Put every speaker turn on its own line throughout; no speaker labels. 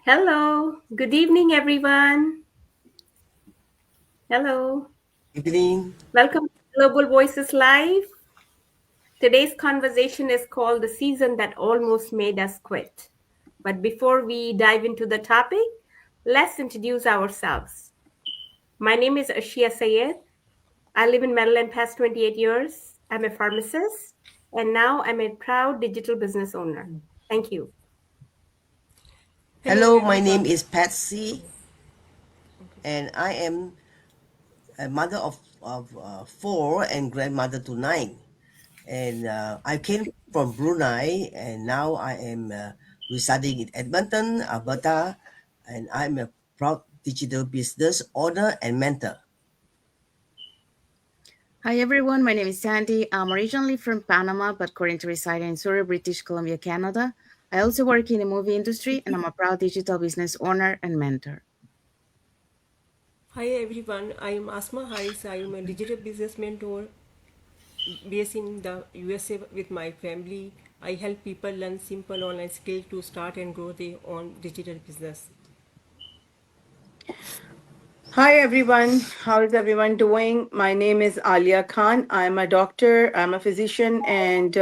Hello, good evening, everyone. Hello,
Evening.
welcome to Global Voices Live. Today's conversation is called The Season That Almost Made Us Quit. But before we dive into the topic, let's introduce ourselves. My name is Ashia Sayed. I live in Maryland past 28 years. I'm a pharmacist, and now I'm a proud digital business owner. Thank you.
Hello,
Hello, my name
everyone.
is Patsy,
Okay.
and I am a mother of four and grandmother to nine. And I came from Brunei, and now I am residing in Edmonton, Alberta, and I'm a proud digital business owner and mentor.
Hi everyone, my name is Sandy. I'm originally from Panama but currently reside in Surrey, British Columbia, Canada. I also work in the movie industry and I'm a proud digital business owner and mentor.
Hi, everyone. I am Asma Haris. I am a digital business mentor based in the USA with my family. I help people learn simple online skills to start and grow their own digital business.
Hi everyone, how is everyone doing? My name is Alia Khan. I'm a doctor, I'm a physician, and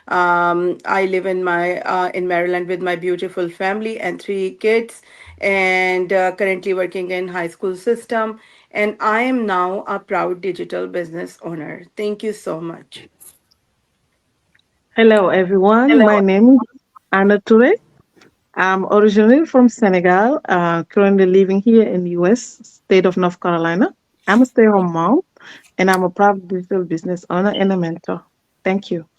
I live in Maryland with my beautiful family and three kids, and currently working in high school system. And I am now a proud digital business owner. Thank you so much.
Hello, everyone. My name is Anna Toure. I'm originally from Senegal, currently living here in the US, state of North Carolina. I'm a stay-at-home mom, and I'm a proud digital business owner and a mentor. Thank you.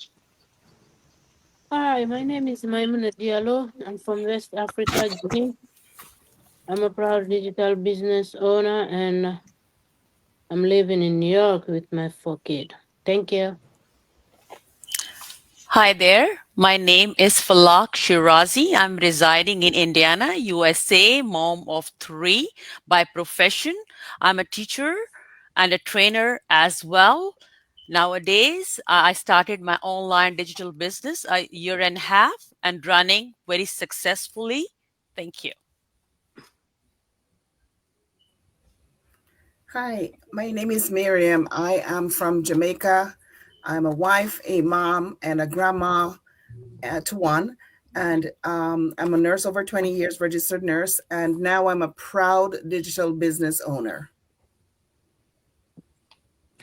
Hi, my name is Maimuna Diallo. I'm from West Africa, Guinea. I'm a proud digital business owner and I'm living in New York with my four kids. Thank you.
Hi there. My name is Falak Shirazi. I'm residing in Indiana, USA, mom of three by profession. I'm a teacher and a trainer as well. Nowadays, I started my online digital business a year and a half and running very successfully. Thank you.
Hi, my name is Miriam. I am from Jamaica. I'm a wife, a mom, and a grandma to one. And I'm a nurse over 20 years, registered nurse. And now I'm a proud digital business owner.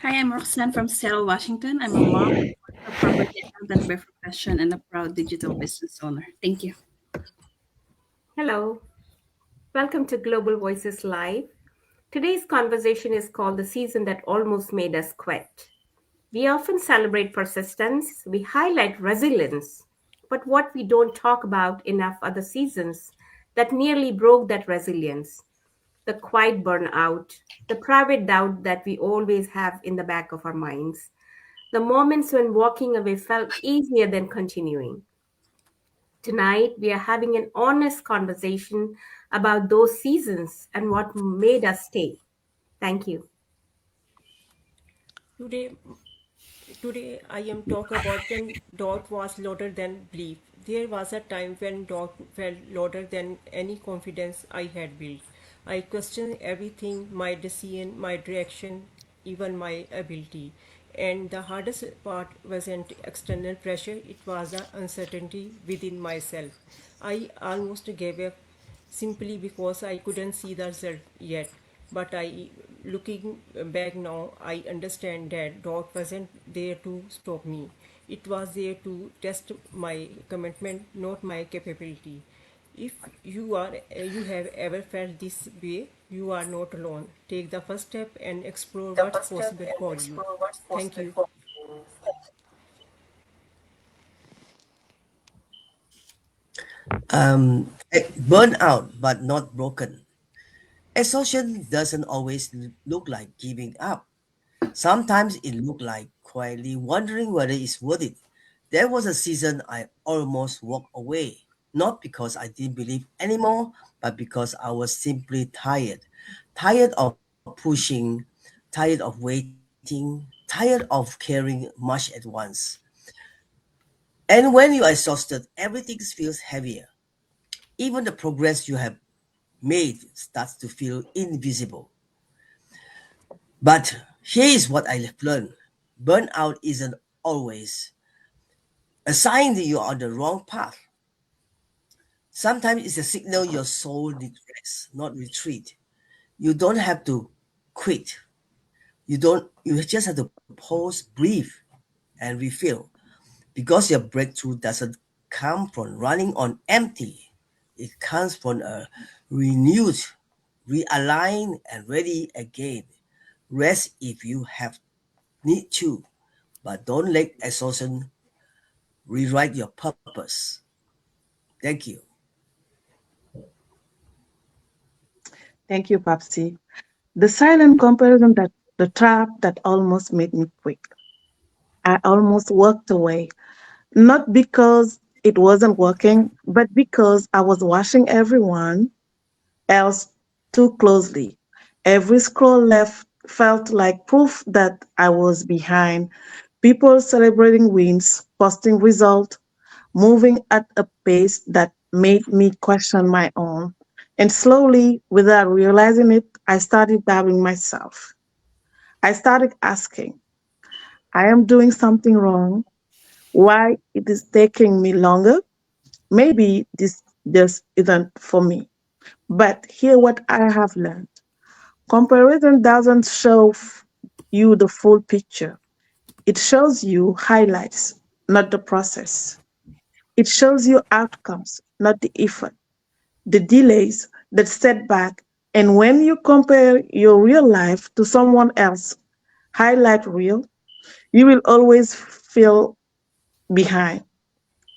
Hi, I'm Roxanne from Seattle, Washington. I'm a mom, a property accountant by profession, and a proud digital business owner. Thank you.
Hello, welcome to Global Voices Live. Today's conversation is called The Season That Almost Made Us Quit. We often celebrate persistence, we highlight resilience, but what we don't talk about enough are the seasons that nearly broke that resilience, the quiet burnout, the private doubt that we always have in the back of our minds, the moments when walking away felt easier than continuing. Tonight, we are having an honest conversation about those seasons and what made us stay. Thank you.
Today, Today I am talk about when doubt was louder than belief. There was a time when doubt felt louder than any confidence I had built. I questioned everything, my decision, my direction, even my ability. And the hardest part wasn't external pressure, it was the uncertainty within myself. I almost gave up simply because I couldn't see the result yet. But looking back now, I understand that doubt wasn't there to stop me. It was there to test my commitment, not my capability. If you have ever felt this way, you are not alone. Take the first step and explore what's possible for you. Thank you.
Burn out, but not broken. Exhaustion doesn't always look like giving up. Sometimes it looked like quietly wondering whether it's worth it. There was a season I almost walked away, not because I didn't believe anymore, but because I was simply tired. Tired of pushing, tired of waiting, tired of caring much at once. And when you are exhausted, everything feels heavier. Even the progress you have made starts to feel invisible. But here is what I have learned: burnout isn't always a sign that you're on the wrong path. Sometimes it's a signal your soul needs rest, not retreat. You don't have to quit. You just have to pause, breathe, and refill. Because your breakthrough doesn't come from running on empty. It comes from a renewed, realigned, and ready again. Rest if you have need to, but don't let exhaustion rewrite your purpose. Thank you.
Thank you, Papsi. The silent comparison, that the trap that almost made me quit. I almost walked away, not because it wasn't working, but because I was watching everyone else too closely. Every scroll left felt like proof that I was behind. People celebrating wins, posting results, moving at a pace that made me question my own. And slowly, without realizing it, I started doubting myself. I started asking, I am doing something wrong. Why it is taking me longer? Maybe this just isn't for me. But here what I have learned. Comparison doesn't show you the full picture. It shows you highlights, not the process. It shows you outcomes, not the effort, the delays, the setback. And when you compare your real life to someone else highlight reel, you will always feel behind.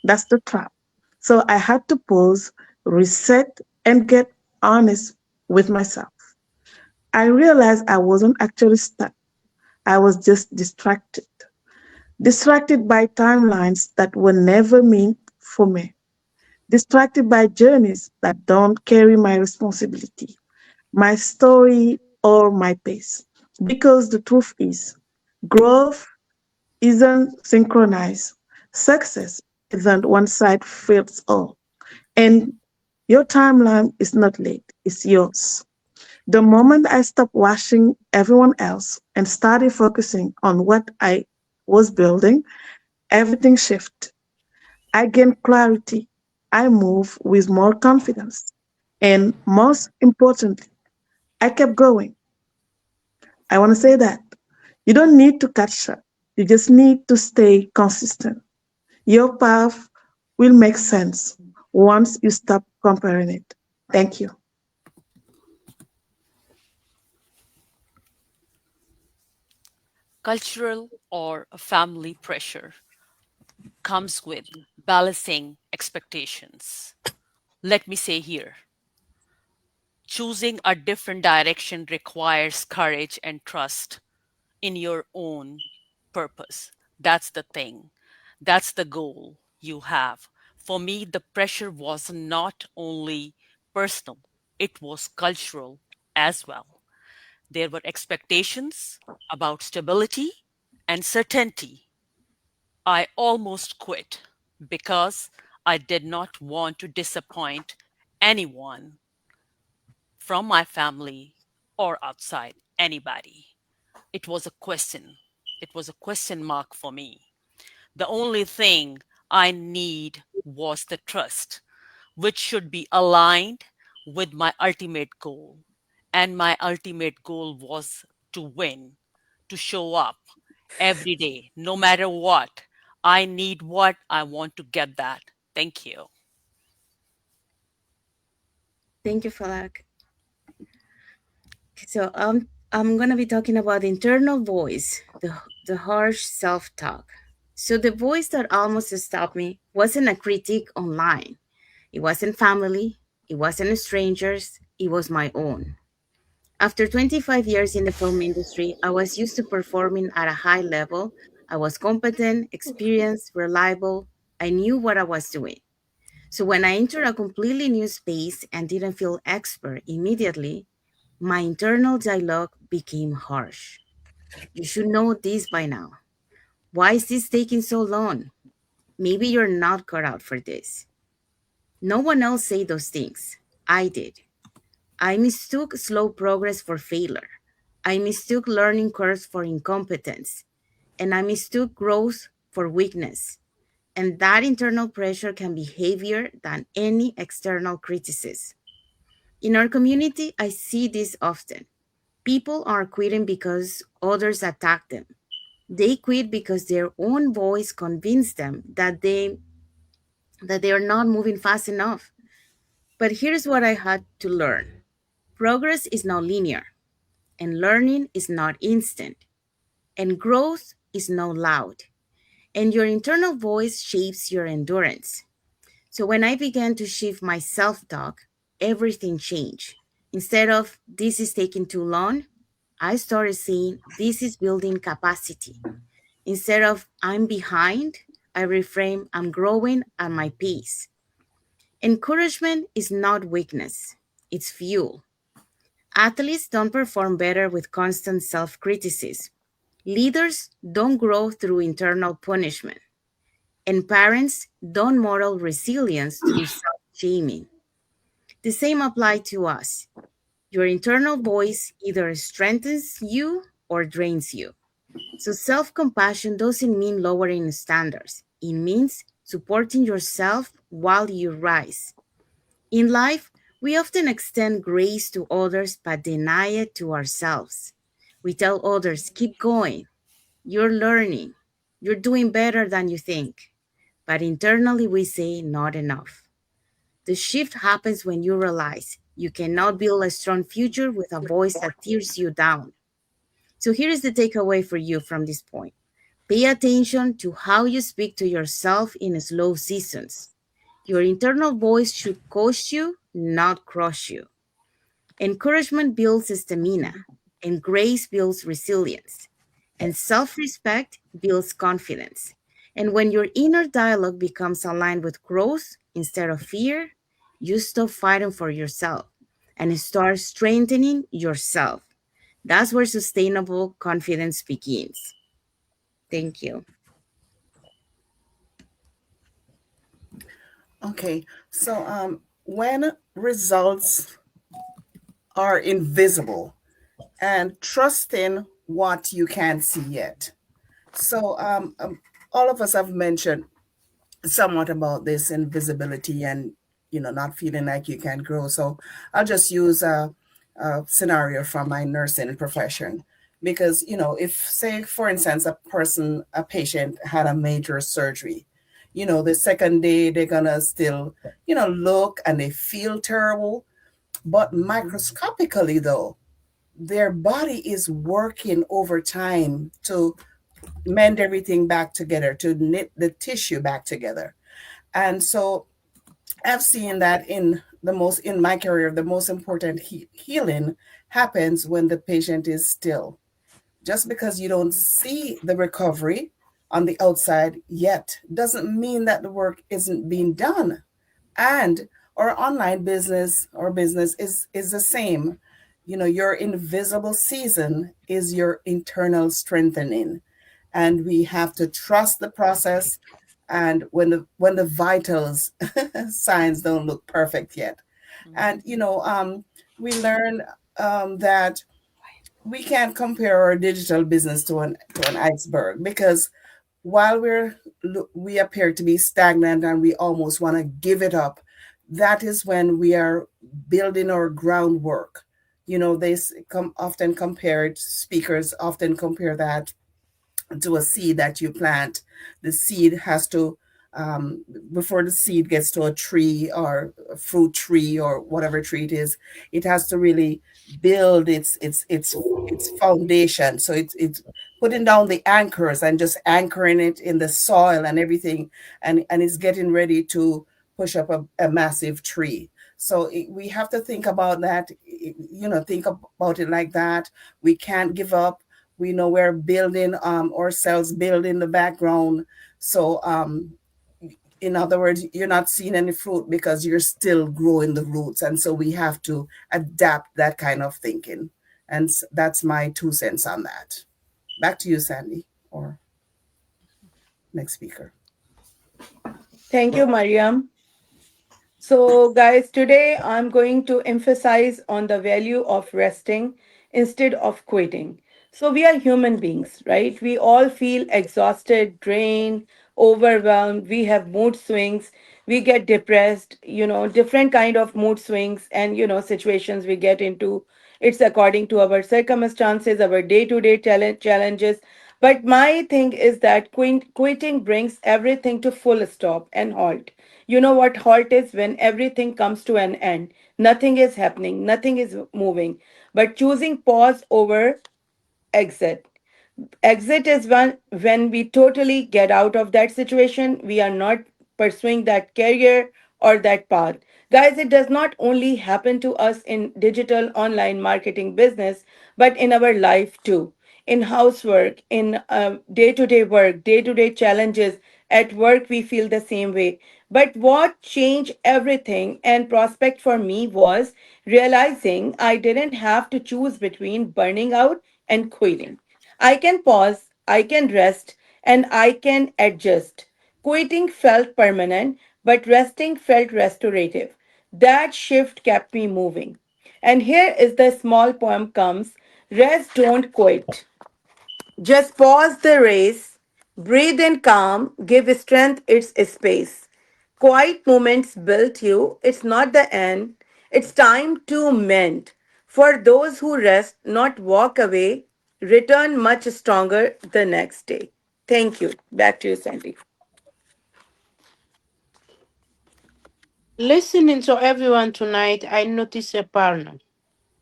That's the trap. So I had to pause, reset, and get honest with myself. I realized I wasn't actually stuck. I was just distracted. Distracted by timelines that were never meant for me. Distracted by journeys that don't carry my responsibility, my story, or my pace. Because the truth is, growth isn't synchronized. Success isn't one side fits all. And your timeline is not late, it's yours. The moment I stopped watching everyone else and started focusing on what I was building, everything shifted. I gained clarity. I moved with more confidence. And most importantly, I kept going. I want to say that you don't need to catch up. You just need to stay consistent. Your path will make sense once you stop comparing it. Thank you.
Cultural or family pressure comes with balancing expectations. Let me say here, choosing a different direction requires courage and trust in your own purpose. That's the thing. That's the goal you have. For me, the pressure was not only personal, it was cultural as well. There were expectations about stability and certainty. I almost quit because I did not want to disappoint anyone from my family or outside anybody. It was a question. It was a question mark for me. The only thing I need was the trust, which should be aligned with my ultimate goal. And my ultimate goal was to win, to show up every day, no matter what. I need what I want to get that. Thank you.
Thank you, Falak. So I'm gonna be talking about the internal voice, the harsh self-talk. So the voice that almost stopped me wasn't a critique online. It wasn't family. It wasn't strangers. It was my own. After 25 years in the film industry, I was used to performing at a high level. I was competent, experienced, reliable. I knew what I was doing. So when I entered a completely new space and didn't feel expert immediately, my internal dialogue became harsh. You should know this by now. Why is this taking so long? Maybe you're not cut out for this. No one else said those things. I did. I mistook slow progress for failure. I mistook learning curves for incompetence. And I mistook growth for weakness. And that internal pressure can be heavier than any external criticism. In our community, I see this often. People are quitting because others attack them. They quit because their own voice convinced them that they are not moving fast enough. But here's what I had to learn. Progress is not linear, and learning is not instant, and growth is not loud. And your internal voice shapes your endurance. So when I began to shift my self talk, everything changed. Instead of this is taking too long, I started saying this is building capacity. Instead of I'm behind, I reframe I'm growing at my pace. Encouragement is not weakness, it's fuel. Athletes don't perform better with constant self criticism. Leaders don't grow through internal punishment. And parents don't model resilience through self shaming. The same applies to us. Your internal voice either strengthens you or drains you. So self compassion doesn't mean lowering standards, it means supporting yourself while you rise. In life, we often extend grace to others but deny it to ourselves. We tell others, keep going, you're learning, you're doing better than you think. But internally, we say, not enough. The shift happens when you realize you cannot build a strong future with a voice that tears you down. So here is the takeaway for you from this point. Pay attention to how you speak to yourself in slow seasons. Your internal voice should coach you, not crush you. Encouragement builds stamina, and grace builds resilience, and self respect builds confidence. And when your inner dialogue becomes aligned with growth instead of fear, you stop fighting for yourself and start strengthening yourself. That's where sustainable confidence begins. Thank you.
Okay, so when results are invisible and trusting what you can't see yet. So all of us have mentioned somewhat about this invisibility and not feeling like you can grow. So I'll just use a scenario from my nursing profession because if say for instance a patient had a major surgery, the second day they're gonna still look and they feel terrible, but microscopically though their body is working overtime to mend everything back together, to knit the tissue back together. And so I've seen that in my career, the most important healing happens when the patient is still. Just because you don't see the recovery on the outside yet doesn't mean that the work isn't being done. And our online business or business is the same. Your invisible season is your internal strengthening, and we have to trust the process. And when the vitals signs don't look perfect yet, and we learn that we can't compare our digital business to an iceberg, because while we appear to be stagnant and we almost want to give it up, that is when we are building our groundwork. They often compared, speakers often compare that to a seed that you plant. The seed has to, before the seed gets to a tree or a fruit tree or whatever tree it is, it has to really build its foundation. So it's putting down the anchors and just anchoring it in the soil and everything, and it's getting ready to push up a massive tree. So we have to think about that, think about it like that. We can't give up. We know we're building ourselves, building the background. So in other words, you're not seeing any fruit because you're still growing the roots. And so we have to adapt that kind of thinking. And that's my 2 cents on that. Back to you, Sandy, or next speaker.
Thank you, Mariam. So, guys, today I'm going to emphasize on the value of resting instead of quitting. So, we are human beings, right? We all feel exhausted, drained, overwhelmed. We have mood swings. We get depressed, different kind of mood swings and, situations we get into. It's according to our circumstances, our day-to-day challenges. But my thing is that quitting brings everything to full stop and halt. You know what halt is? When everything comes to an end. Nothing is happening, nothing is moving. But choosing pause over exit. Exit is when we totally get out of that situation. We are not pursuing that career or that path. Guys, it does not only happen to us in digital online marketing business, but in our life too. In housework, in day to day work, day to day challenges at work, we feel the same way. But what changed everything and prospect for me was realizing I didn't have to choose between burning out and quitting. I can pause, I can rest, and I can adjust. Quitting felt permanent, but resting felt restorative. That shift kept me moving. And here is the small poem comes. Rest, don't quit. Just pause the race, breathe in calm, give strength its space. Quiet moments build you, it's not the end, it's time to mend. For those who rest, not walk away, return much stronger the next day. Thank you. Back to you, Sandy.
Listening to everyone tonight, I noticed a pattern.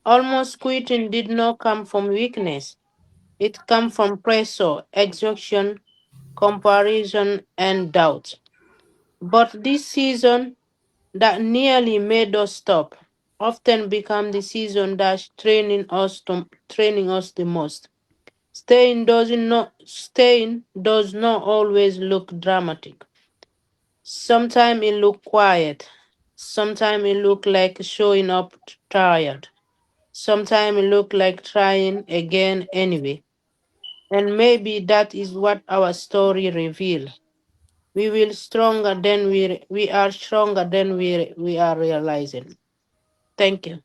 Almost quitting did not come from weakness. It came from pressure, exhaustion, comparison, and doubt. But this season that nearly made us stop often become the season that's training us the most. Staying does not always look dramatic. Sometimes it look quiet. Sometimes it look like showing up tired. Sometimes it look like trying again anyway. And maybe that is what our story reveal. We are stronger than we are realizing. Thank you.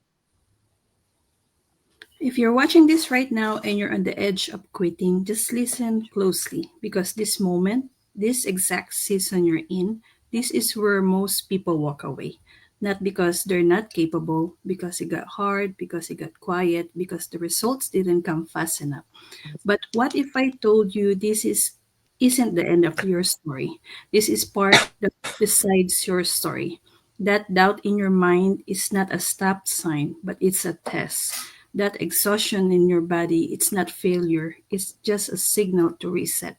If you're watching this right now and you're on the edge of quitting, just listen closely because this moment, this exact season you're in, this is where most people walk away. Not because they're not capable, because it got hard, because it got quiet, because the results didn't come fast enough. But what if I told you this is isn't the end of your story? This is part that besides your story. That doubt in your mind is not a stop sign, but it's a test. That exhaustion in your body, it's not failure, it's just a signal to reset.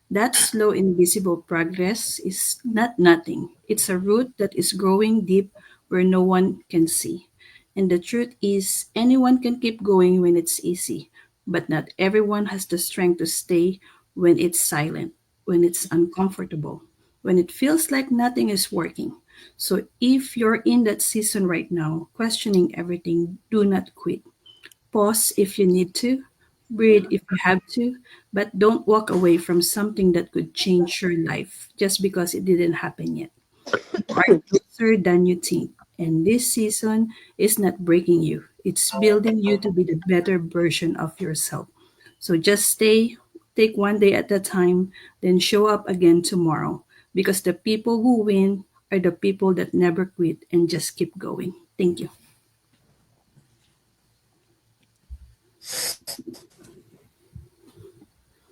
That slow, invisible progress is not nothing. It's a root that is growing deep where no one can see. And the truth is, anyone can keep going when it's easy, but not everyone has the strength to stay when it's silent, when it's uncomfortable, when it feels like nothing is working. So if you're in that season right now, questioning everything, do not quit. Pause if you need to, breathe if you have to, but don't walk away from something that could change your life just because it didn't happen yet. You are closer than you think. And this season is not breaking you, it's building you to be the better version of yourself. So just stay, take one day at a time, then show up again tomorrow. Because the people who win are the people that never quit and just keep going. Thank you.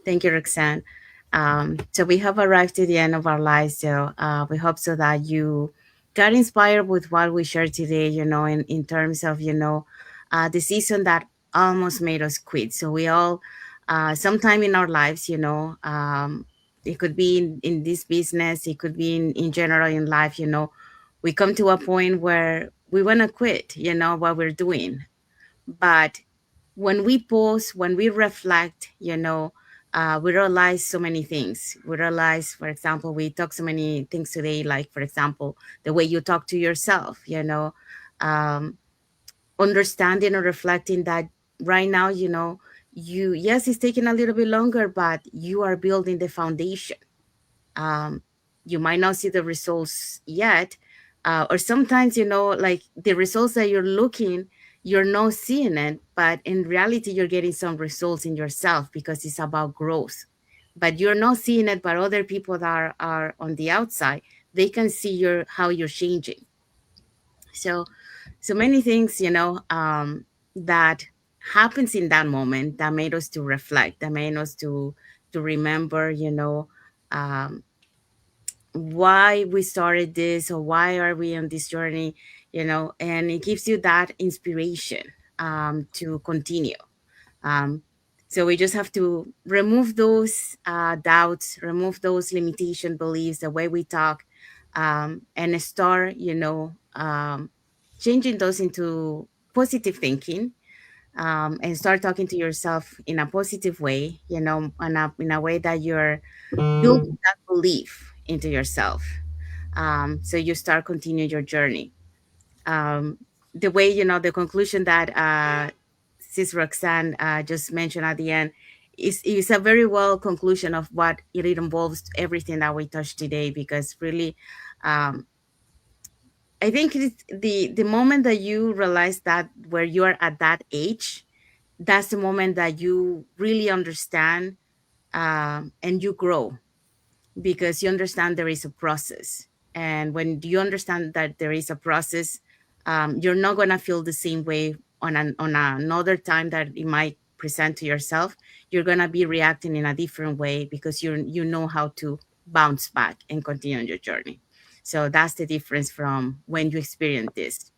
Thank you, Roxanne. So we have arrived to the end of our lives. So we hope so that you got inspired with what we shared today, in terms of, the season that almost made us quit. So we all, sometime in our lives, it could be in this business, it could be in general in life, we come to a point where we want to quit, what we're doing. But when we pause, when we reflect, we realize so many things. We realize, for example, we talk so many things today, like, for example, the way you talk to yourself, um, understanding or reflecting that right now, yes, it's taking a little bit longer, but you are building the foundation. um, you might not see the results yet, Or sometimes, like the results that you're looking, you're not seeing it, but in reality, you're getting some results in yourself because it's about growth. But you're not seeing it, but other people that are on the outside, they can see how you're changing. So many things, that happens in that moment that made us to reflect, that made us to remember, um, why we started this or why are we on this journey, and it gives you that inspiration to continue. um, so we just have to remove those doubts, remove those limitation beliefs, the way we talk, and start, changing those into positive thinking, and start talking to yourself in a positive way, in a way that you're building that belief into yourself. So you start continue your journey. Um, the way, the conclusion that Sis Roxanne just mentioned at the end is a very well conclusion of what it involves everything that we touched today, because really, um, I think it's the moment that you realize that where you are at that age, that's the moment that you really understand, and you grow, because you understand there is a process. And when you understand that there is a process, you're not going to feel the same way on another time that it might present to yourself. You're going to be reacting in a different way because you know how to bounce back and continue on your journey. So that's the difference from when you experience this.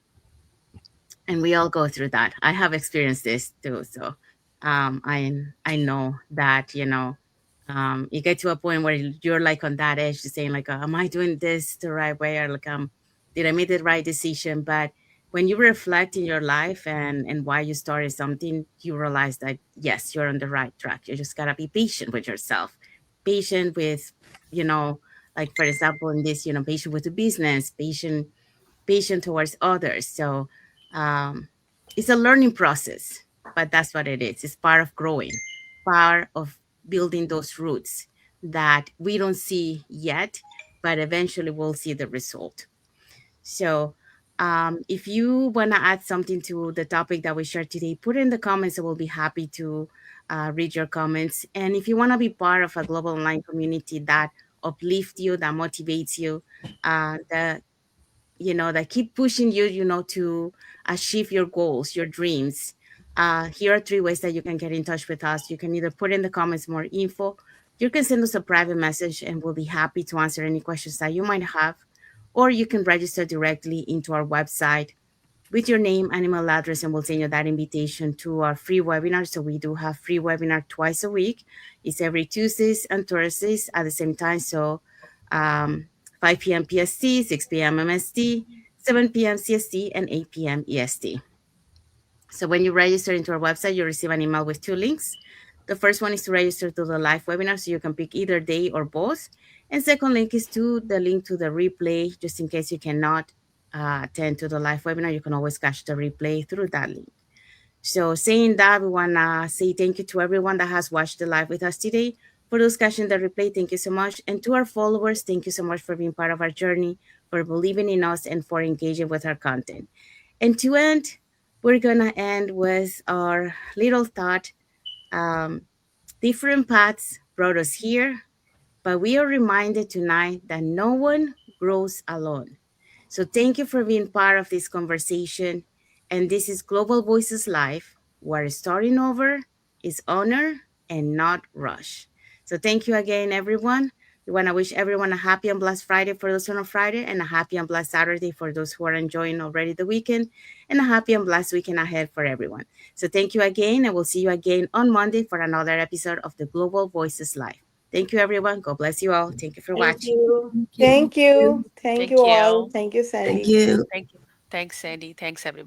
And we all go through that. I have experienced this too. So I know that, you get to a point where you're like on that edge, saying like, am I doing this the right way? Or like, did I make the right decision? But when you reflect in your life and why you started something, you realize that yes, you're on the right track. You just gotta be patient with yourself, patient with, like for example, in this, patient with the business, patient towards others. So um, it's a learning process, but that's what it is. It's part of growing, part of building those roots that we don't see yet, but eventually we'll see the result. So if you want to add something to the topic that we shared today, put it in the comments. I will be happy to read your comments. And if you want to be part of a global online community that uplifts you, that motivates you, that that keep pushing you, to achieve your goals, your dreams. Here are 3 ways that you can get in touch with us. You can either put in the comments more info, you can send us a private message and we'll be happy to answer any questions that you might have, or you can register directly into our website with your name and email address, and we'll send you that invitation to our free webinar. So we do have free webinar twice a week. It's every Tuesdays and Thursdays at the same time. So 5 p.m. PST, 6 p.m. MST, 7 p.m. CST, and 8 p.m. EST. So when you register into our website, you'll receive an email with 2 links. The first one is to register to the live webinar, so you can pick either day or both. And second link is to the link to the replay, just in case you cannot attend to the live webinar, you can always catch the replay through that link. So saying that, we want to say thank you to everyone that has watched the live with us today. For those catching the replay, thank you so much. And to our followers, thank you so much for being part of our journey, for believing in us, and for engaging with our content. And to end, we're going to end with our little thought. Different paths brought us here, but we are reminded tonight that no one grows alone. So thank you for being part of this conversation. And this is Global Voices Live, where starting over is honor and not rush. So thank you again, everyone. We want to wish everyone a happy and blessed Friday for those on a Friday, and a happy and blessed Saturday for those who are enjoying already the weekend, and a happy and blessed weekend ahead for everyone. So thank you again, and we'll see you again on Monday for another episode of the Global Voices Live. Thank you, everyone. God bless you all. Thank you for
Thank
watching.
you.
Thank you. Thank
Thank
you all.
you.
Thank you,
Thank
Sandy.
you.
Thank you. Thanks, Sandy. Thanks, everybody.